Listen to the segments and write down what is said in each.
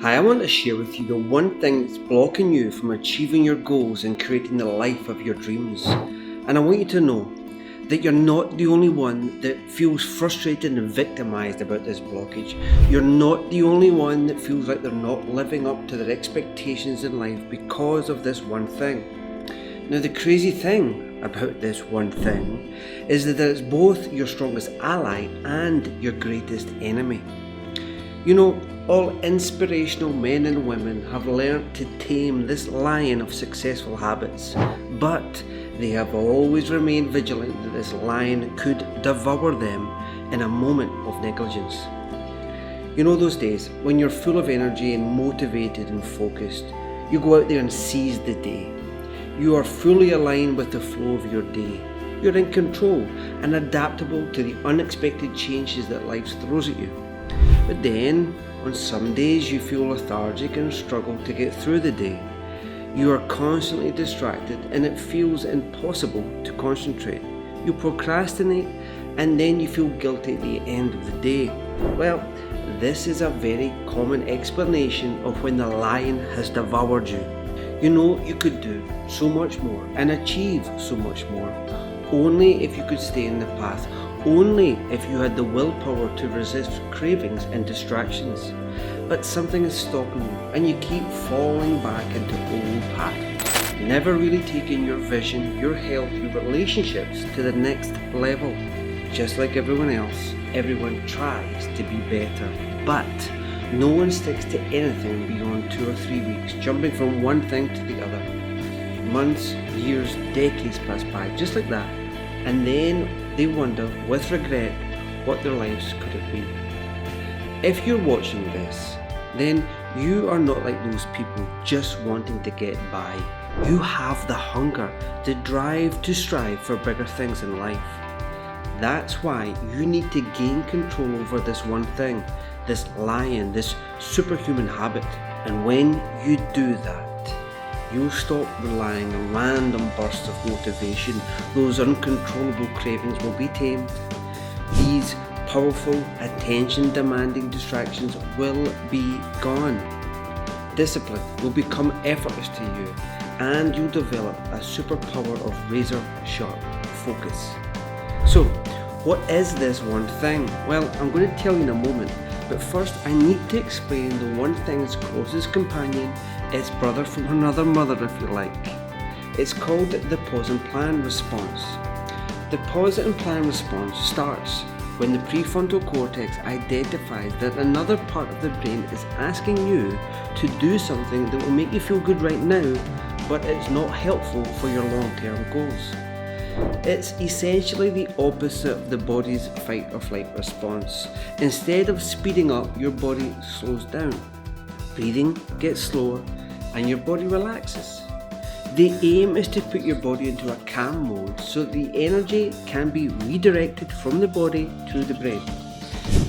Hi, I want to share with you the one thing that's blocking you from achieving your goals and creating the life of your dreams. And I want you to know that you're not the only one that feels frustrated and victimized about this blockage. You're not the only one that feels like they're not living up to their expectations in life because of this one thing. Now, the crazy thing about this one thing is that it's both your strongest ally and your greatest enemy. You know, all inspirational men and women have learnt to tame this lion of successful habits, but they have always remained vigilant that this lion could devour them in a moment of negligence. You know those days when you're full of energy and motivated and focused, you go out there and seize the day. You are fully aligned with the flow of your day. You're in control and adaptable to the unexpected changes that life throws at you. But then, on some days you feel lethargic and struggle to get through the day. You are constantly distracted and it feels impossible to concentrate. You procrastinate and then you feel guilty at the end of the day. Well, this is a very common explanation of when the lion has devoured you. You know you could do so much more and achieve so much more, only if you could stay in the path. Only if you had the willpower to resist cravings and distractions. But something is stopping you and you keep falling back into old patterns, never really taking your vision, your health, your relationships to the next level. Just like everyone else, everyone tries to be better, but no one sticks to anything beyond 2 or 3 weeks, jumping from one thing to the other. Months, years, decades pass by just like that, and then they wonder with regret what their lives could have been. If you're watching this, then you are not like those people just wanting to get by. You have the hunger, the drive to strive for bigger things in life. That's why you need to gain control over this one thing, this lion, this superhuman habit. And when you do that, you'll stop relying on random bursts of motivation. Those uncontrollable cravings will be tamed. These powerful, attention-demanding distractions will be gone. Discipline will become effortless to you, and you'll develop a superpower of razor-sharp focus. So, what is this one thing? Well, I'm going to tell you in a moment, but first I need to explain the one thing's closest companion, its brother from another mother if you like. It's called the pause and plan response. The pause and plan response starts when the prefrontal cortex identifies that another part of the brain is asking you to do something that will make you feel good right now, but it's not helpful for your long-term goals. It's essentially the opposite of the body's fight or flight response. Instead of speeding up, your body slows down. Breathing gets slower and your body relaxes. The aim is to put your body into a calm mode so the energy can be redirected from the body to the brain.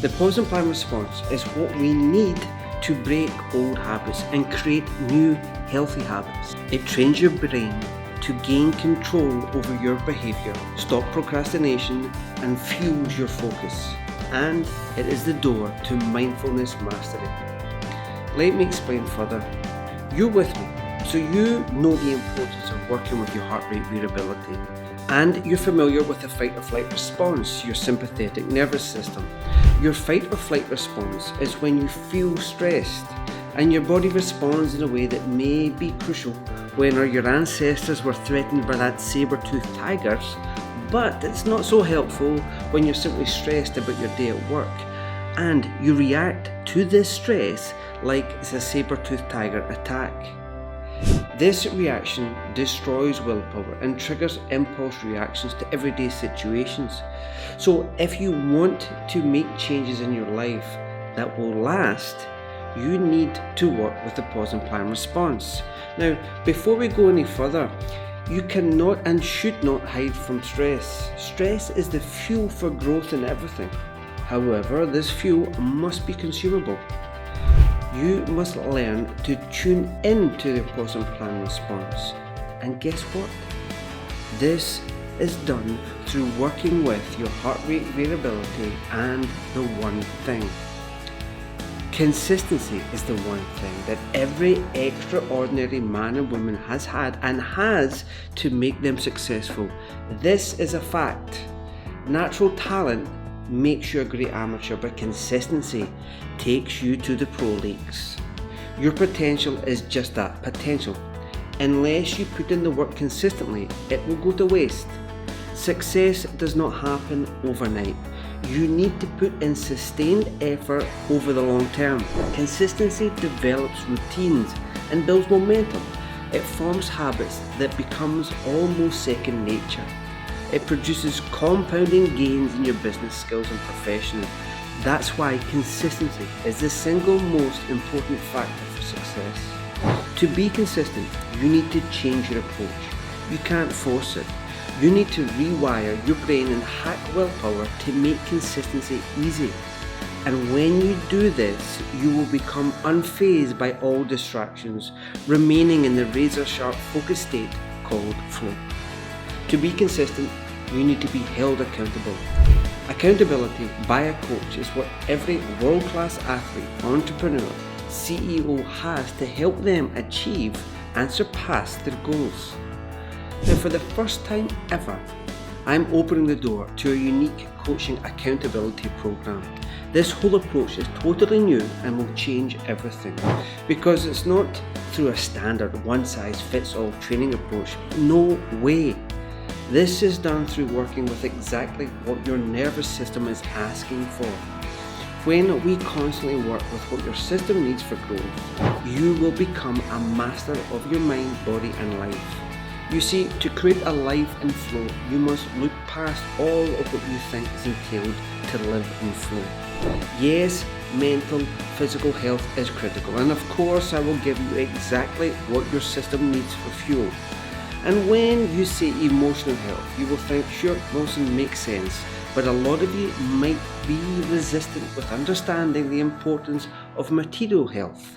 The pause and plan response is what we need to break old habits and create new healthy habits. It trains your brain to gain control over your behavior, stop procrastination, and fuels your focus. And it is the door to mindfulness mastery. Let me explain further. You're with me, so you know the importance of working with your heart rate variability. And you're familiar with the fight or flight response, your sympathetic nervous system. Your fight or flight response is when you feel stressed and your body responds in a way that may be crucial when your ancestors were threatened by that saber-toothed tigers, but it's not so helpful when you're simply stressed about your day at work and you react to this stress like it's a saber-toothed tiger attack. This reaction destroys willpower and triggers impulse reactions to everyday situations. So if you want to make changes in your life that will last, you need to work with the pause and plan response. Now, before we go any further, you cannot and should not hide from stress. Stress is the fuel for growth in everything. However, this fuel must be consumable. You must learn to tune into the pause and plan response. And guess what? This is done through working with your heart rate variability and the one thing. Consistency is the one thing that every extraordinary man and woman has had and has to make them successful. This is a fact. Natural talent makes you a great amateur, but consistency takes you to the pro leagues. Your potential is just that, potential. Unless you put in the work consistently, it will go to waste. Success does not happen overnight. You need to put in sustained effort over the long term. Consistency develops routines and builds momentum. It forms habits that becomes almost second nature. It produces compounding gains in your business skills and profession. That's why consistency is the single most important factor for success. To be consistent, you need to change your approach. You can't force it. You need to rewire your brain and hack willpower to make consistency easy. And when you do this, you will become unfazed by all distractions, remaining in the razor-sharp focus state called flow. To be consistent, you need to be held accountable. Accountability by a coach is what every world-class athlete, entrepreneur, CEO has to help them achieve and surpass their goals. Now, for the first time ever, I'm opening the door to a unique coaching accountability program. This whole approach is totally new and will change everything, because it's not through a standard one-size-fits-all training approach. No way. This is done through working with exactly what your nervous system is asking for. When we constantly work with what your system needs for growth, you will become a master of your mind, body and life. You see, to create a life in flow, you must look past all of what you think is entailed to live in flow. Yes, mental, physical health is critical, and of course I will give you exactly what your system needs for fuel. And when you say emotional health, you will think, sure, Wilson, makes sense, but a lot of you might be resistant with understanding the importance of material health.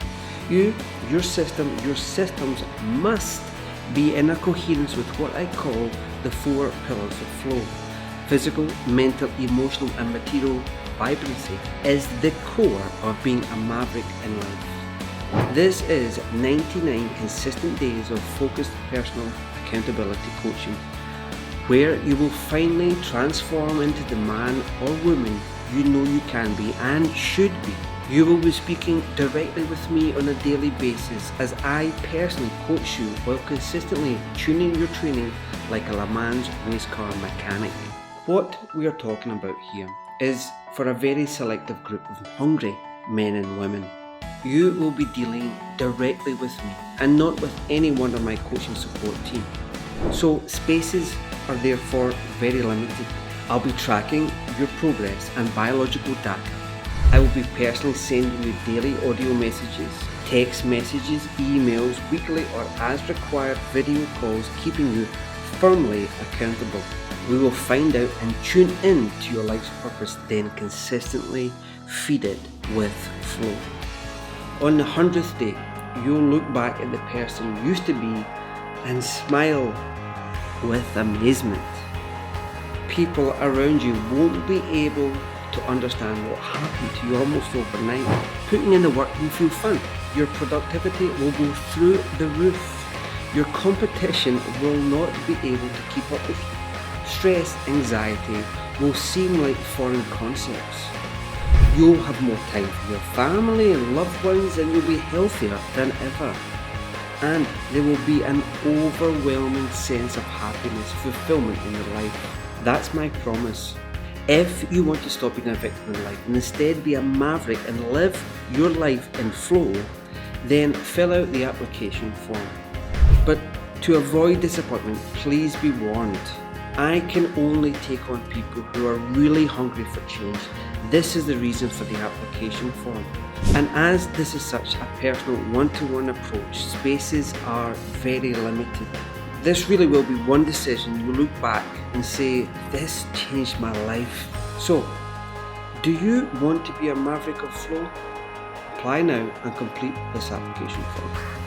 Your systems must be in a coherence with what I call the 4 pillars of flow. Physical, mental, emotional and material vibrancy is the core of being a maverick in life. This is 99 consistent days of focused personal accountability coaching, where you will finally transform into the man or woman you know you can be and should be. You will be speaking directly with me on a daily basis as I personally coach you while consistently tuning your training like a Le Mans race car mechanic. What we are talking about here is for a very selective group of hungry men and women. You will be dealing directly with me and not with any one of my coaching support team. So spaces are therefore very limited. I'll be tracking your progress and biological data. I will be personally sending you daily audio messages, text messages, emails, weekly or as required video calls, keeping you firmly accountable. We will find out and tune in to your life's purpose, then consistently feed it with flow. On the 100th day, you'll look back at the person you used to be and smile with amazement. People around you won't be able to understand what happened to you almost overnight. Putting in the work will feel fun. Your productivity will go through the roof. Your competition will not be able to keep up with you. Stress, anxiety will seem like foreign concepts. You'll have more time for your family and loved ones, and you'll be healthier than ever. And there will be an overwhelming sense of happiness, fulfillment in your life. That's my promise. If you want to stop being a victim in life and instead be a maverick and live your life in flow, then fill out the application form. But to avoid disappointment, please be warned. I can only take on people who are really hungry for change. This is the reason for the application form. And as this is such a personal one-to-one approach, spaces are very limited. This really will be one decision you look back and say, this changed my life. So, do you want to be a maverick of flow? Apply now and complete this application form.